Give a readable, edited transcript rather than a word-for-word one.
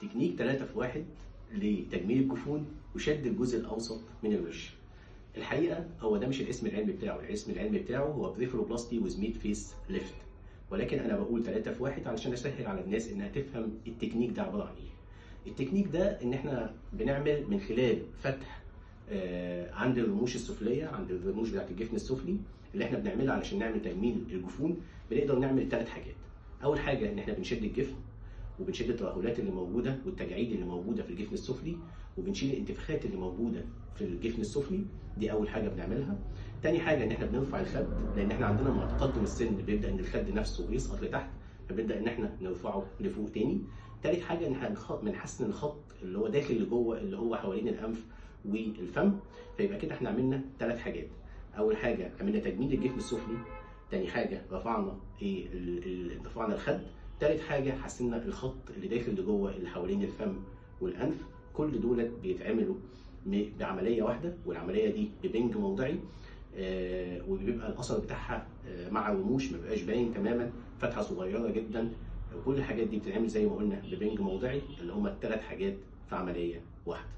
تكنيك 3 في 1 لتجميل الجفون وشد الجزء الأوسط من الوش. الحقيقة هو ده مش الاسم العلمي بتاعه، الاسم العلمي بتاعه هو بريفروبلاستي ويز ميد فيس ليفت، ولكن أنا بقول 3 في 1 علشان أسهل على الناس إنها تفهم التكنيك ده عبارة عن إيه. التكنيك ده إن إحنا بنعمل من خلال فتح عند الرموش السفلية، عند الرموش بتاعت الجفن السفلي اللي إحنا بنعملها علشان نعمل تجميل الجفون. بنقدر نعمل 3 حاجات. أول حاجة إن إحنا بنشد الجفن وبنشيل الترهلات اللي موجوده والتجاعيد اللي موجوده في الجفن السفلي، وبنشيل الانتفاخات اللي موجوده في الجفن السفلي. دي اول حاجه بنعملها. تاني حاجه ان احنا بنرفع الخد، لان احنا عندنا مع تقدم السن بيبدا ان الخد نفسه بيسقط لتحت، فبنبدا ان احنا نرفعه لفوق تاني. تالت حاجه ان احنا بنحسن الخط اللي هو داخل لجوه، اللي هو حوالين الانف والفم. فيبقى كده احنا عملنا 3 حاجات. اول حاجه عملنا تجميل الجفن السفلي، تاني حاجه رفعنا رفعنا الخد، تالت حاجة حسنا الخط اللي داخل لجوه اللي حوالين الفم والأنف. كل دولت بيتعملوا بعملية واحدة، والعملية دي ببنج موضعي، وبيبقى الأثر بتاعها مع الرموش ما بيبقاش باين تماما، فتحة صغيرة جدا. وكل الحاجات دي بتتعمل زي ما قلنا ببنج موضعي، اللي هما ال3 حاجات في عملية واحدة.